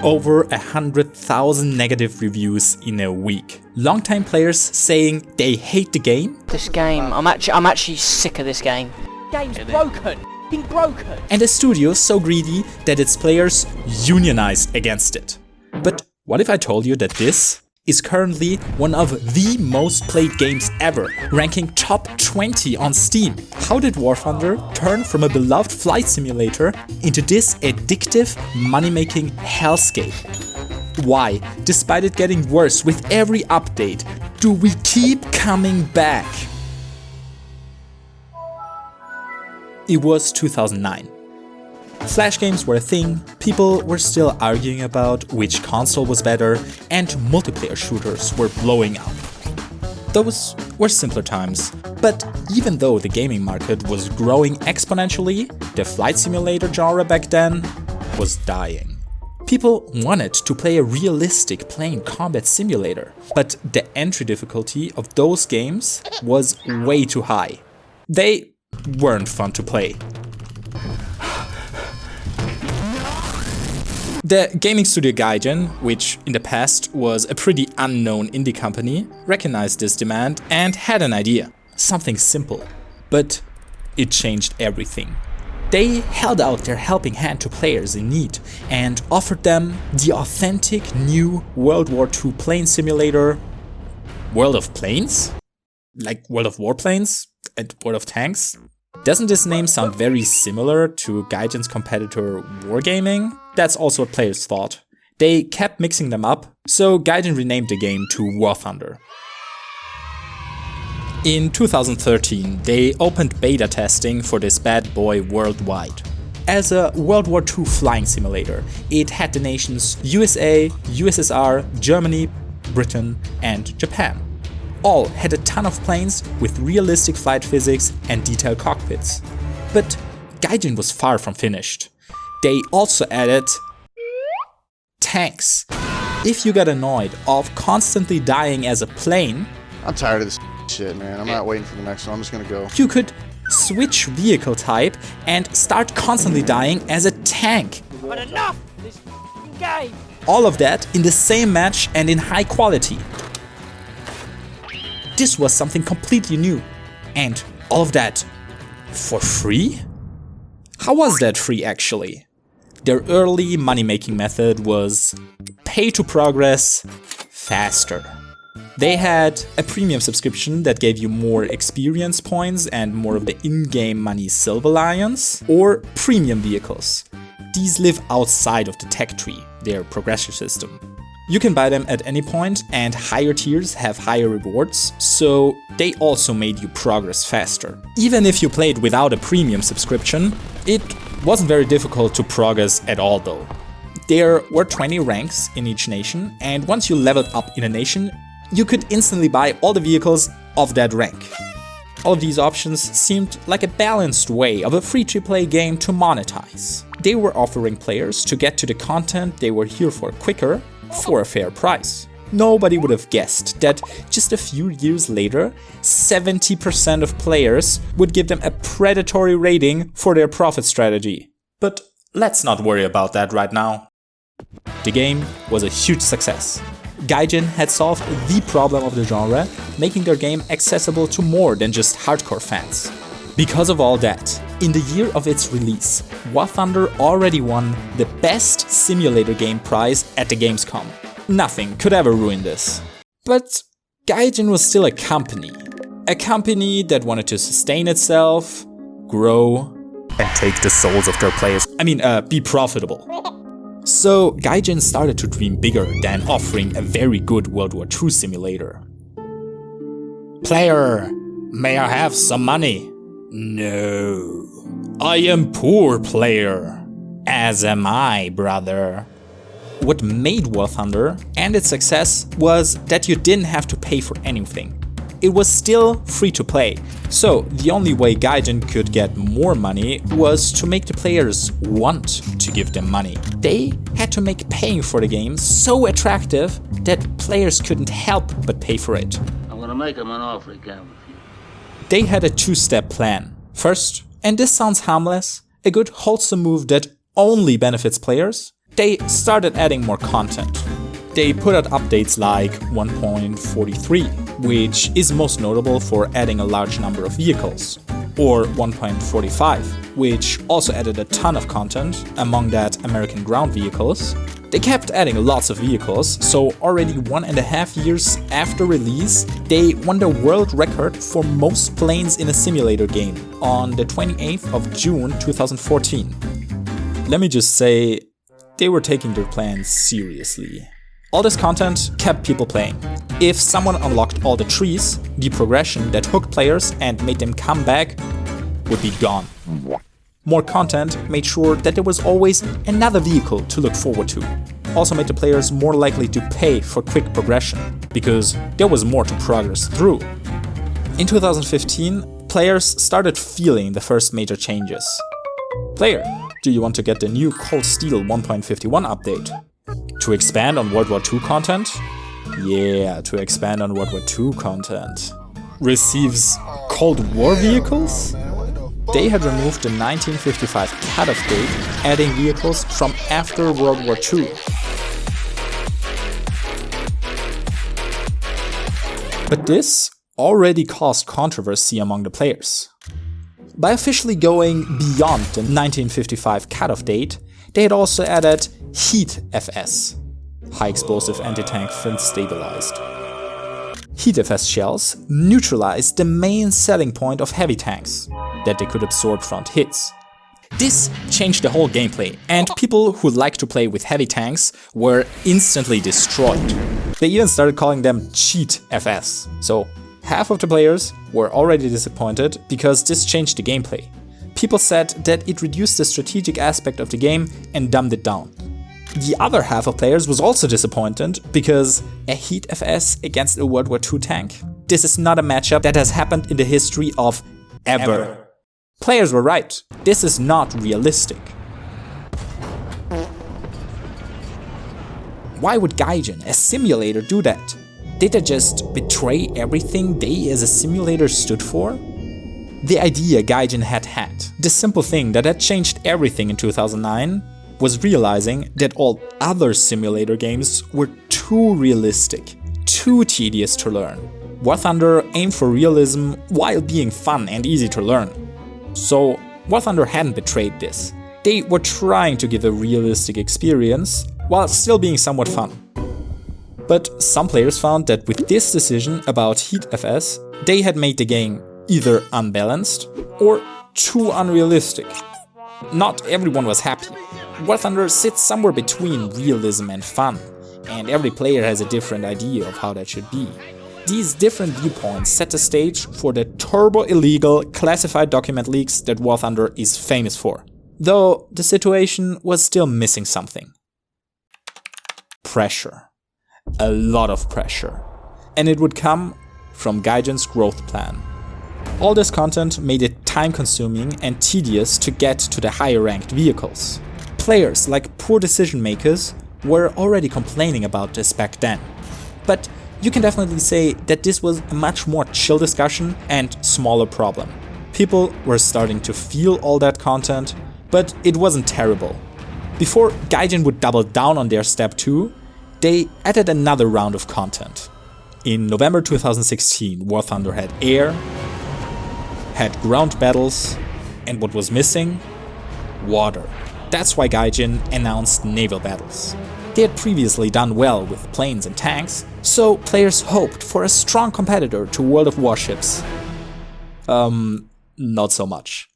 Over 100,000 negative reviews in a week. Longtime players saying they hate the game. This game, I'm actually sick of this game. Game's broken. Broken. And a studio so greedy that its players unionized against it. But what if I told you that this is currently one of the most played games ever, ranking top 20 on Steam? How did War Thunder turn from a beloved flight simulator into this addictive, money-making hellscape? Why, despite it getting worse with every update, do we keep coming back? It was 2009. Flash games were a thing, people were still arguing about which console was better, and multiplayer shooters were blowing up. Those were simpler times, but even though the gaming market was growing exponentially, the flight simulator genre back then was dying. People wanted to play a realistic plane combat simulator, but the entry difficulty of those games was way too high. They weren't fun to play. The gaming studio Gaijin, which in the past was a pretty unknown indie company, recognized this demand and had an idea. Something simple. But it changed everything. They held out their helping hand to players in need and offered them the authentic new World War II plane simulator. World of Planes? Like World of Warplanes? And World of Tanks? Doesn't this name sound very similar to Gaijin's competitor Wargaming? That's also what players thought. They kept mixing them up, so Gaijin renamed the game to War Thunder. In 2013, they opened beta testing for this bad boy worldwide. As a World War II flying simulator, it had the nations USA, USSR, Germany, Britain, and Japan. All had a ton of planes with realistic flight physics and detailed cockpits. But Gaijin was far from finished. They also added tanks. If you got annoyed of constantly dying as a plane, I'm tired of this shit, man. I'm not waiting for the next one. I'm just gonna go. You could switch vehicle type and start constantly dying as a tank. But enough! This game! All of that in the same match and in high quality. This was something completely new. And all of that for free? How was that free actually? Their early money-making method was pay to progress faster. They had a premium subscription that gave you more experience points and more of the in-game money Silver Lions, or premium vehicles. These live outside of the tech tree, their progression system. You can buy them at any point, and higher tiers have higher rewards, so they also made you progress faster. Even if you played without a premium subscription, it wasn't very difficult to progress at all though. There were 20 ranks in each nation, and once you leveled up in a nation, you could instantly buy all the vehicles of that rank. All of these options seemed like a balanced way of a free-to-play game to monetize. They were offering players to get to the content they were here for quicker, for a fair price. Nobody would have guessed that just a few years later, 70% of players would give them a predatory rating for their profit strategy. But let's not worry about that right now. The game was a huge success. Gaijin had solved the problem of the genre, making their game accessible to more than just hardcore fans. Because of all that, in the year of its release, War Thunder already won the Best Simulator Game prize at the Gamescom. Nothing could ever ruin this. But Gaijin was still a company that wanted to sustain itself, grow, and take the souls of their players. Be profitable. So Gaijin started to dream bigger than offering a very good World War II simulator. Player, may I have some money? No. I am poor, player. As am I, brother. What made War Thunder and its success was that you didn't have to pay for anything. It was still free to play, so the only way Gaijin could get more money was to make the players want to give them money. They had to make paying for the game so attractive that players couldn't help but pay for it. I'm gonna make him an offer again with you. They had a two-step plan. First, and this sounds harmless, a good wholesome move that only benefits players, they started adding more content. They put out updates like 1.43, which is most notable for adding a large number of vehicles, or 1.45, which also added a ton of content, among that American ground vehicles. They kept adding lots of vehicles, so already 1.5 years after release, they won the world record for most planes in a simulator game on the 28th of June 2014. Let me just say, they were taking their plans seriously. All this content kept people playing. If someone unlocked all the trees, the progression that hooked players and made them come back would be gone. More content made sure that there was always another vehicle to look forward to. Also made the players more likely to pay for quick progression, because there was more to progress through. In 2015, players started feeling the first major changes. Player, do you want to get the new Cold Steel 1.51 update? To expand on World War II content? Yeah, to expand on World War II content. Receives Cold War vehicles? They had removed the 1955 cutoff date, adding vehicles from after World War II. But this already caused controversy among the players. By officially going beyond the 1955 cutoff date, they had also added Heat FS, High Explosive Anti-Tank Flint Stabilized. Heat FS shells neutralized the main selling point of heavy tanks, that they could absorb front hits. This changed the whole gameplay, and people who like to play with heavy tanks were instantly destroyed. They even started calling them Cheat FS, so half of the players were already disappointed because this changed the gameplay. People said that it reduced the strategic aspect of the game and dumbed it down. The other half of players was also disappointed because a Heat FS against a World War II tank? This is not a matchup that has happened in the history of ever. Players were right, this is not realistic. Why would Gaijin, a simulator, do that? Did they just betray everything they as a simulator stood for? The idea Gaijin had, the simple thing that had changed everything in 2009, was realizing that all other simulator games were too realistic, too tedious to learn. War Thunder aimed for realism while being fun and easy to learn. So War Thunder hadn't betrayed this. They were trying to give a realistic experience while still being somewhat fun. But some players found that with this decision about Heat FS, they had made the game either unbalanced or too unrealistic. Not everyone was happy. War Thunder sits somewhere between realism and fun, and every player has a different idea of how that should be. These different viewpoints set the stage for the turbo-illegal classified document leaks that War Thunder is famous for. Though the situation was still missing something. Pressure. A lot of pressure. And it would come from Gaijin's growth plan. All this content made it time-consuming and tedious to get to the higher-ranked vehicles. Players, like poor decision makers, were already complaining about this back then. But you can definitely say that this was a much more chill discussion and smaller problem. People were starting to feel all that content, but it wasn't terrible. Before Gaijin would double down on their step 2, they added another round of content. In November 2016, War Thunder had air, had ground battles, and what was missing? Water. That's why Gaijin announced naval battles. They had previously done well with planes and tanks, so players hoped for a strong competitor to World of Warships. Not so much.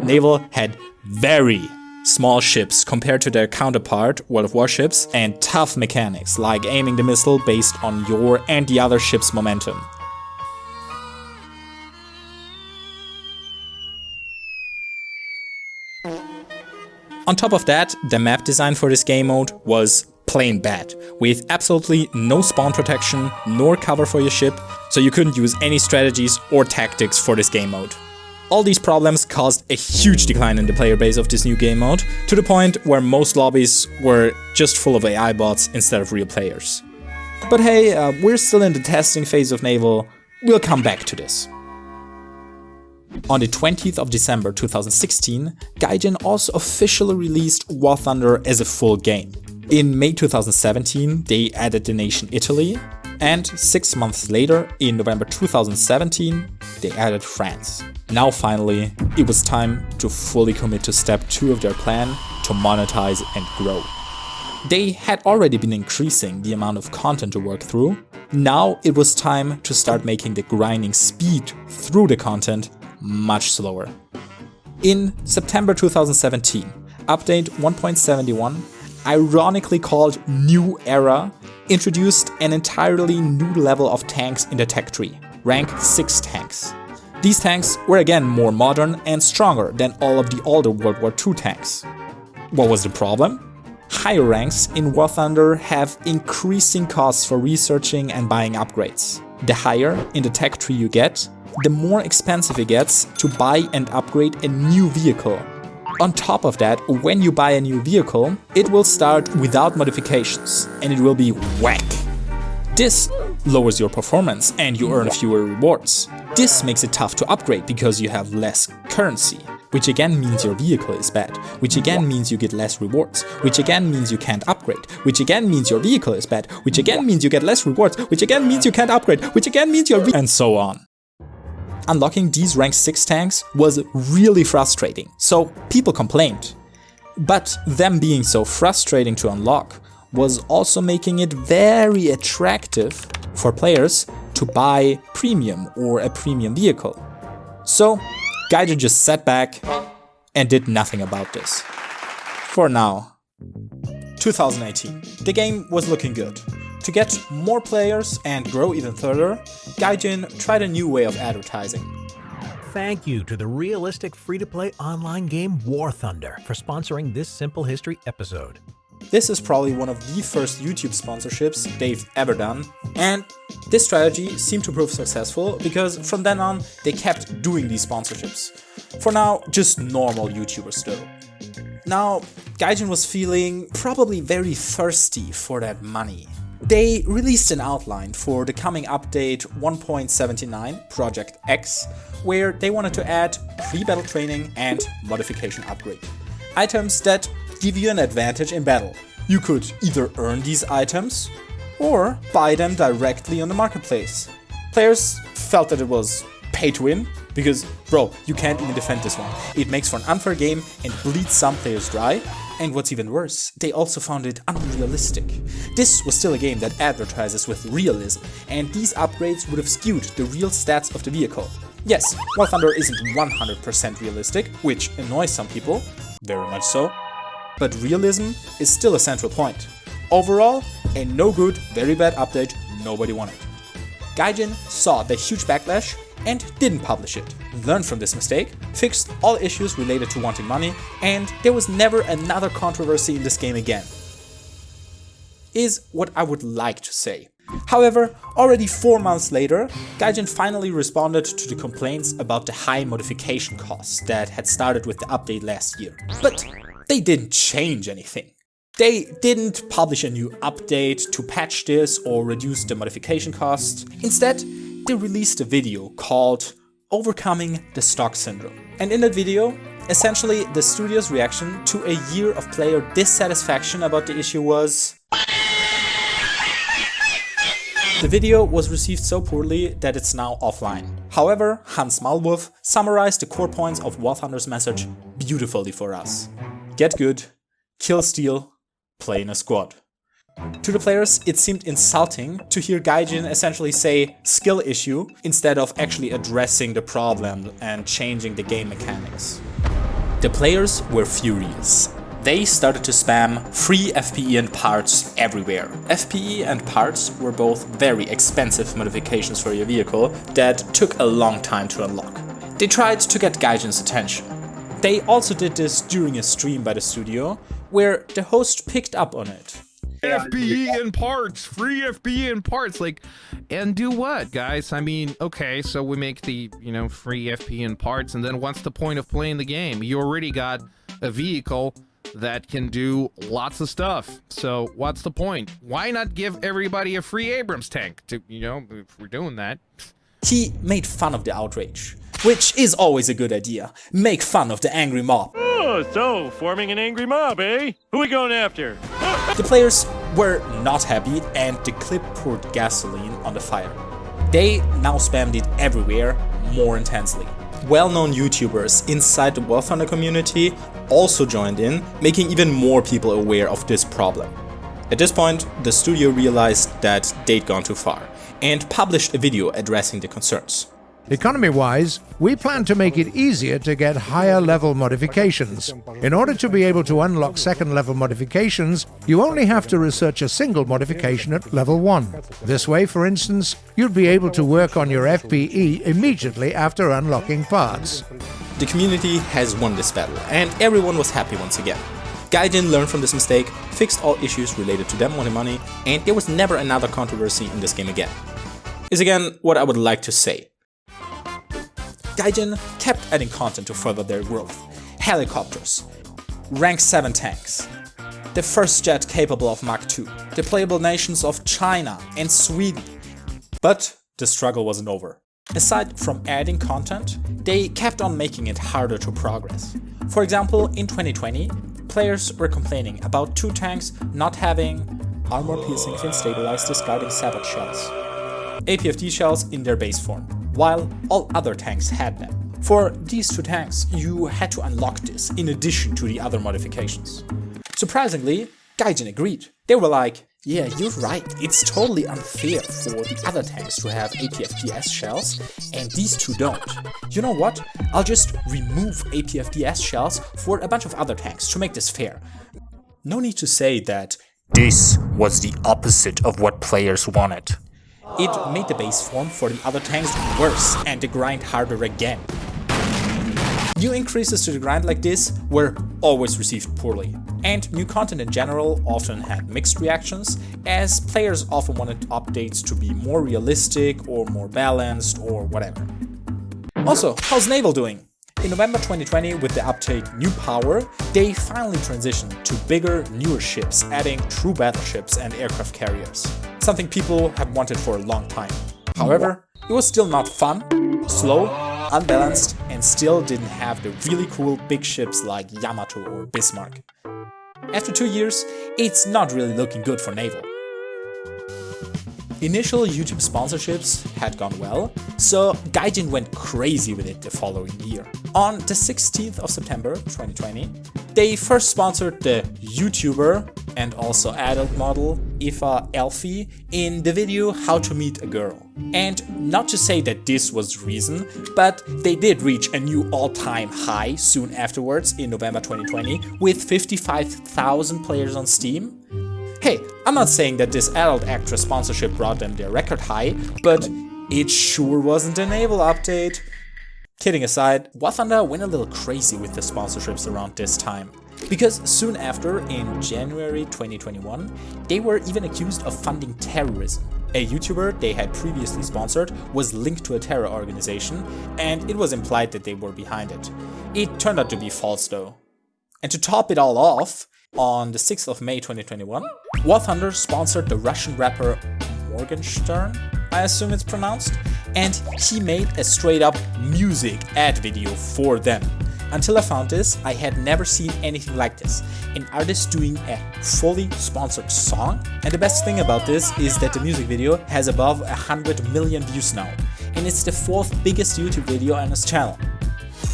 Naval had very small ships compared to their counterpart, World of Warships, and tough mechanics like aiming the missile based on your and the other ship's momentum. On top of that, the map design for this game mode was plain bad, with absolutely no spawn protection nor cover for your ship, so you couldn't use any strategies or tactics for this game mode. All these problems caused a huge decline in the player base of this new game mode, to the point where most lobbies were just full of AI bots instead of real players. But hey, we're still in the testing phase of Naval. We'll come back to this. On the 20th of December 2016, Gaijin also officially released War Thunder as a full game. In May 2017, they added the nation Italy, and 6 months later, in November 2017, they added France. Now finally, it was time to fully commit to step 2 of their plan to monetize and grow. They had already been increasing the amount of content to work through. Now it was time to start making the grinding speed through the content much slower. In September 2017, update 1.71, ironically called New Era, introduced an entirely new level of tanks in the tech tree, rank 6 tanks. These tanks were again more modern and stronger than all of the older World War II tanks. What was the problem? Higher ranks in War Thunder have increasing costs for researching and buying upgrades. The higher in the tech tree you get, the more expensive it gets to buy and upgrade a new vehicle. On top of that, when you buy a new vehicle, it will start without modifications and it will be whack. This lowers your performance and you earn fewer rewards. This makes it tough to upgrade because you have less currency, which again means your vehicle is bad, which again means you get less rewards, which again means you can't upgrade, which again means your vehicle is bad, which again means you get less rewards, which again means you can't upgrade, which again means your and so on. Unlocking these rank 6 tanks was really frustrating, so people complained. But them being so frustrating to unlock was also making it very attractive for players to buy premium or a premium vehicle. So Gaijin just sat back and did nothing about this. For now. 2018. The game was looking good. To get more players and grow even further, Gaijin tried a new way of advertising. Thank you to the realistic free-to-play online game War Thunder for sponsoring this Simple History episode. This is probably one of the first YouTube sponsorships they've ever done, and this strategy seemed to prove successful because from then on they kept doing these sponsorships. For now, just normal YouTubers though. Now, Gaijin was feeling probably very thirsty for that money. They released an outline for the coming update 1.79, Project X, where they wanted to add pre-battle training and modification upgrade. Items that give you an advantage in battle. You could either earn these items or buy them directly on the marketplace. Players felt that it was pay to win because, bro, you can't even defend this one. It makes for an unfair game and bleeds some players dry. And what's even worse, they also found it unrealistic. This was still a game that advertises with realism, and these upgrades would have skewed the real stats of the vehicle. Yes, War Thunder isn't 100% realistic, which annoys some people, very much so, but realism is still a central point. Overall, a no good, very bad update nobody wanted. Gaijin saw the huge backlash and didn't publish it, learned from this mistake, fixed all issues related to wanting money, and there was never another controversy in this game again. Is what I would like to say. However, already 4 months later, Gaijin finally responded to the complaints about the high modification costs that had started with the update last year. But they didn't change anything. They didn't publish a new update to patch this or reduce the modification cost. Instead, they released a video called Overcoming the Stock Syndrome. And in that video, essentially the studio's reaction to a year of player dissatisfaction about the issue was... The video was received so poorly that it's now offline. However, Hans Malwurf summarized the core points of War Thunder's message beautifully for us. Get good, kill steal, play in a squad. To the players, it seemed insulting to hear Gaijin essentially say skill issue instead of actually addressing the problem and changing the game mechanics. The players were furious. They started to spam free FPE and parts everywhere. FPE and parts were both very expensive modifications for your vehicle that took a long time to unlock. They tried to get Gaijin's attention. They also did this during a stream by the studio, where the host picked up on it. FPE and parts, free FPE and parts, like, and do what, guys? I mean, okay, so we make the, free FPE and parts, and then what's the point of playing the game? You already got a vehicle that can do lots of stuff. So what's the point? Why not give everybody a free Abrams tank to, you know, if we're doing that? He made fun of the outrage, which is always a good idea. Make fun of the angry mob. Oh, so forming an angry mob, eh? Who we going after? The players were not happy and the clip poured gasoline on the fire. They now spammed it everywhere, more intensely. Well-known YouTubers inside the War Thunder community also joined in, making even more people aware of this problem. At this point, the studio realized that they'd gone too far and published a video addressing the concerns. Economy-wise, we plan to make it easier to get higher-level modifications. In order to be able to unlock second-level modifications, you only have to research a single modification at level 1. This way, for instance, you'd be able to work on your FPE immediately after unlocking parts. The community has won this battle, and everyone was happy once again. Gaijin learned from this mistake, fixed all issues related to them money, and there was never another controversy in this game again. Is again what I would like to say. Gaijin kept adding content to further their growth. Helicopters, rank 7 tanks, the first jet capable of Mach 2, the playable nations of China and Sweden. But the struggle wasn't over. Aside from adding content, they kept on making it harder to progress. For example, in 2020, players were complaining about 2 tanks not having armor-piercing fin-stabilized discarding sabot shells, APFD shells in their base form, while all other tanks had them. For these 2 tanks, you had to unlock this in addition to the other modifications. Surprisingly, Gaijin agreed. They were like, yeah, you're right, it's totally unfair for the other tanks to have APFDS shells and these 2 don't. You know what? I'll just remove APFDS shells for a bunch of other tanks to make this fair. No need to say that this was the opposite of what players wanted. It made the base form for the other tanks worse and the grind harder again. New increases to the grind like this were always received poorly, and new content in general often had mixed reactions, as players often wanted updates to be more realistic or more balanced or whatever. Also, how's Naval doing? In November 2020, with the update New Power, they finally transitioned to bigger, newer ships, adding true battleships and aircraft carriers. Something people have wanted for a long time. However, it was still not fun, slow, unbalanced, and still didn't have the really cool big ships like Yamato or Bismarck. After 2 years, it's not really looking good for Naval. Initial YouTube sponsorships had gone well, so Gaijin went crazy with it the following year. On the 16th of September 2020, they first sponsored the YouTuber and also adult model Eva Elfie in the video How to Meet a Girl. And not to say that this was reason, but they did reach a new all-time high soon afterwards in November 2020 with 55,000 players on Steam. Hey, I'm not saying that this adult actress sponsorship brought them their record high, but it sure wasn't a Naval update. Kidding aside, War Thunder went a little crazy with the sponsorships around this time. Because soon after, in January 2021, they were even accused of funding terrorism. A YouTuber they had previously sponsored was linked to a terror organization, and it was implied that they were behind it. It turned out to be false though. And to top it all off, on the 6th of May 2021, War Thunder sponsored the Russian rapper Morgenstern, I assume it's pronounced, and he made a straight up music ad video for them. Until I found this, I had never seen anything like this. An artist doing a fully sponsored song. And the best thing about this is that the music video has above 100 million views now, and it's the 4th biggest YouTube video on his channel.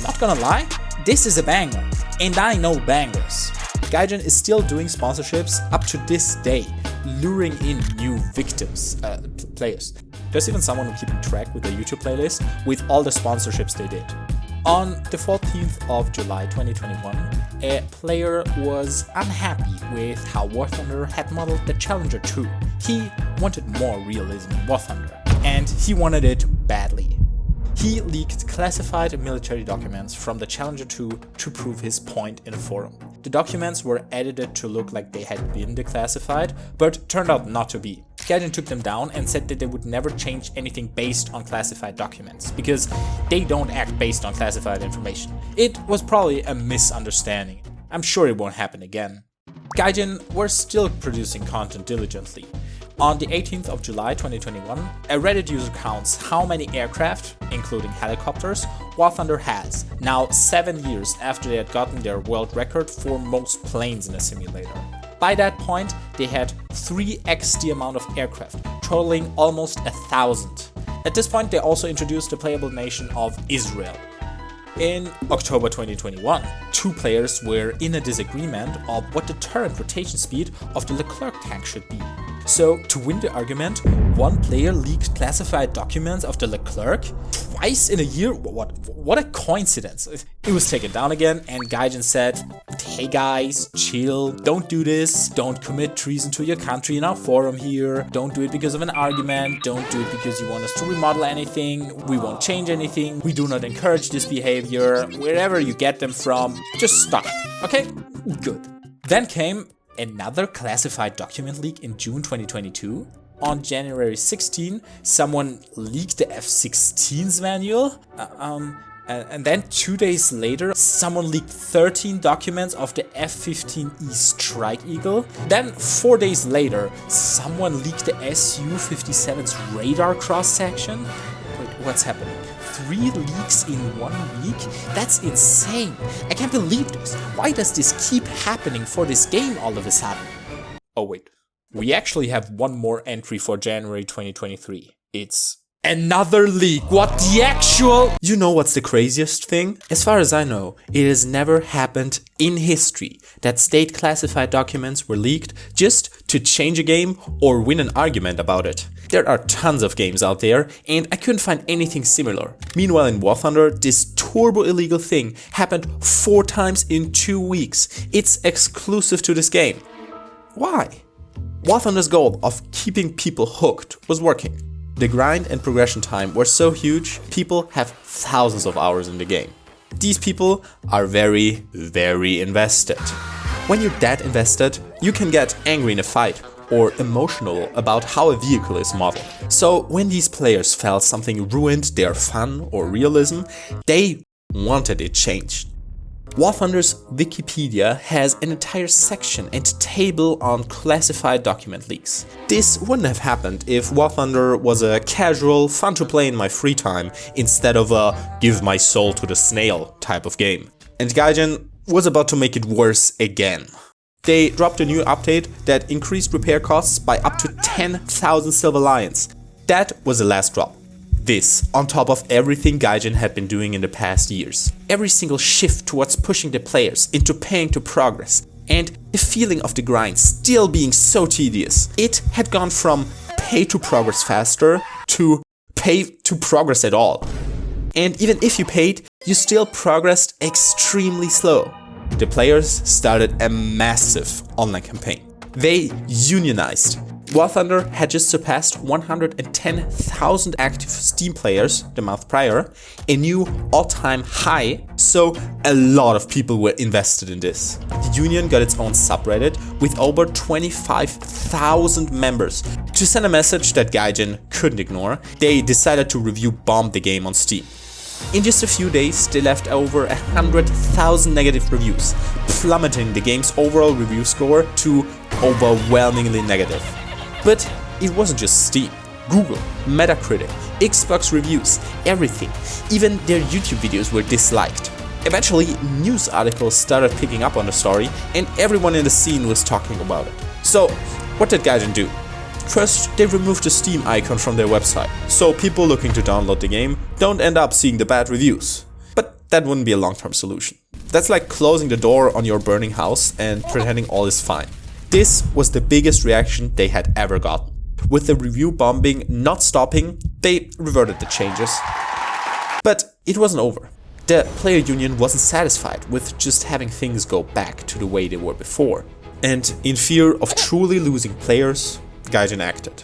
Not gonna lie, this is a banger, and I know bangers. Gaijin is still doing sponsorships up to this day, luring in new victims, players. There's even someone keeping track with their YouTube playlist with all the sponsorships they did. On the 14th of July 2021, a player was unhappy with how War Thunder had modeled the Challenger 2. He wanted more realism in War Thunder, and he wanted it badly. He leaked classified military documents from the Challenger 2 to prove his point in a forum. The documents were edited to look like they had been declassified, but turned out not to be. Gaijin took them down and said that they would never change anything based on classified documents, because they don't act based on classified information. It was probably a misunderstanding. I'm sure it won't happen again. Gaijin were still producing content diligently. On the 18th of July 2021, a Reddit user counts how many aircraft, including helicopters, War Thunder has, now 7 years after they had gotten their world record for most planes in a simulator. By that point, they had 3x the amount of aircraft, totaling almost 1,000. At this point, they also introduced the playable nation of Israel. In October 2021, 2 players were in a disagreement of what the turret rotation speed of the Leclerc tank should be. So, to win the argument, one player leaked classified documents of the Leclerc twice in a year. What a coincidence. It was taken down again, and Gaijin said, "Hey guys, chill, don't do this, don't commit treason to your country in our forum here, don't do it because of an argument, don't do it because you want us to remodel anything, we won't change anything, we do not encourage this behavior, wherever you get them from, just stop, okay? Good." Then came another classified document leak in June 2022. On January 16, someone leaked the F-16's manual. And then 2 days later, someone leaked 13 documents of the F-15E Strike Eagle. Then 4 days later, someone leaked the Su-57's radar cross-section. Wait, what's happening? 3 leaks in 1 week? That's insane! I can't believe this! Why does this keep happening for this game all of a sudden? Oh wait, we actually have one more entry for January 2023. It's another leak! What the actual? You know what's the craziest thing? As far as I know, it has never happened in history that state classified documents were leaked just to change a game or win an argument about it. There are tons of games out there, and I couldn't find anything similar. Meanwhile, in War Thunder, this turbo illegal thing happened 4 times in 2 weeks. It's exclusive to this game. Why? War Thunder's goal of keeping people hooked was working. The grind and progression time were so huge, people have thousands of hours in the game. These people are very, very invested. When you're that invested, you can get angry in a fight or emotional about how a vehicle is modeled. So when these players felt something ruined their fun or realism, they wanted it changed. War Thunder's Wikipedia has an entire section and table on classified document leaks. This wouldn't have happened if War Thunder was a casual, fun to play in my free time instead of a give my soul to the snail type of game. And Gaijin was about to make it worse again. They dropped a new update that increased repair costs by up to 10,000 Silver Lions. That was the last drop. This, on top of everything Gaijin had been doing in the past years. Every single shift towards pushing the players into paying to progress, and the feeling of the grind still being so tedious. It had gone from pay to progress faster to pay to progress at all. And even if you paid, you still progressed extremely slow. The players started a massive online campaign. They unionized. War Thunder had just surpassed 110,000 active Steam players the month prior, a new all-time high, so a lot of people were invested in this. The Union got its own subreddit with over 25,000 members. To send a message that Gaijin couldn't ignore, they decided to review bomb the game on Steam. In just a few days, they left over 100,000 negative reviews, plummeting the game's overall review score to overwhelmingly negative. But it wasn't just Steam. Google, Metacritic, Xbox reviews, everything. Even their YouTube videos were disliked. Eventually, news articles started picking up on the story, and everyone in the scene was talking about it. So, what did Gaijin do? First, they removed the Steam icon from their website, so people looking to download the game don't end up seeing the bad reviews. But that wouldn't be a long-term solution. That's like closing the door on your burning house and pretending all is fine. This was the biggest reaction they had ever gotten. With the review bombing not stopping, they reverted the changes. But it wasn't over. The player union wasn't satisfied with just having things go back to the way they were before. And in fear of truly losing players, Gaijin acted.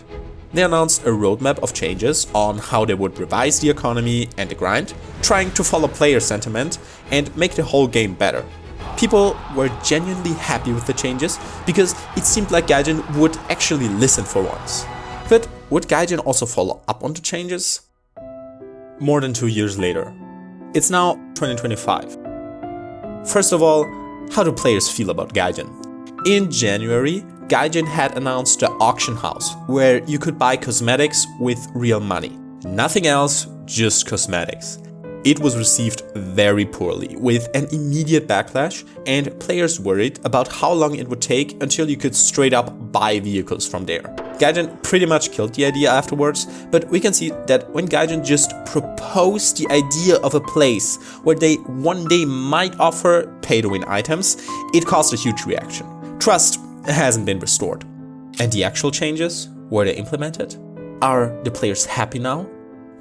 They announced a roadmap of changes on how they would revise the economy and the grind, trying to follow player sentiment and make the whole game better. People were genuinely happy with the changes because it seemed like Gaijin would actually listen for once. But would Gaijin also follow up on the changes? More than 2 years later. It's now 2025. First of all, How do players feel about Gaijin? In January, Gaijin had announced the auction house, where you could buy cosmetics with real money. Nothing else, just cosmetics. It was received very poorly, with an immediate backlash, and players worried about how long it would take until you could straight up buy vehicles from there. Gaijin pretty much killed the idea afterwards, but we can see that when Gaijin just proposed the idea of a place where they one day might offer pay-to-win items, it caused a huge reaction. Trust hasn't been restored. And the actual changes, were they implemented? Are the players happy now?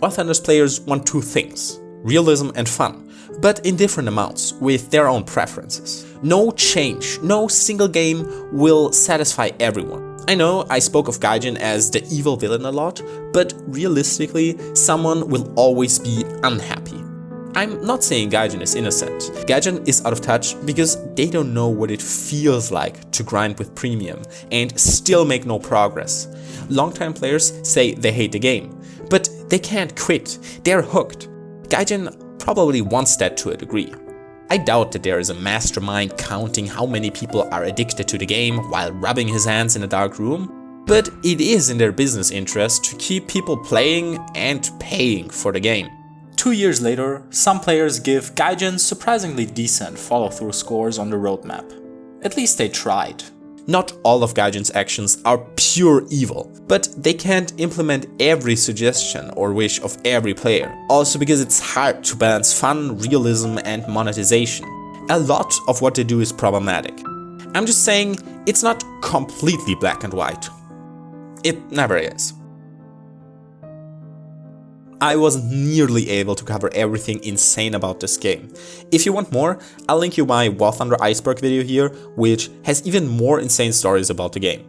War Thunder's players want two things: realism and fun, but in different amounts, with their own preferences. No change, no single game will satisfy everyone. I know I spoke of Gaijin as the evil villain a lot, but realistically, someone will always be unhappy. I'm not saying Gaijin is innocent. Gaijin is out of touch because they don't know what it feels like to grind with premium and still make no progress. Longtime players say they hate the game, but they can't quit, they're hooked. Gaijin probably wants that to a degree. I doubt that there is a mastermind counting how many people are addicted to the game while rubbing his hands in a dark room, but it is in their business interest to keep people playing and paying for the game. 2 years later, some players give Gaijin surprisingly decent follow-through scores on the roadmap. At least they tried. Not all of Gaijin's actions are pure evil, but they can't implement every suggestion or wish of every player. Also because it's hard to balance fun, realism and monetization. A lot of what they do is problematic. I'm just saying it's not completely black and white. It never is. I wasn't nearly able to cover everything insane about this game. If you want more, I'll link you my War Thunder Iceberg video here, which has even more insane stories about the game.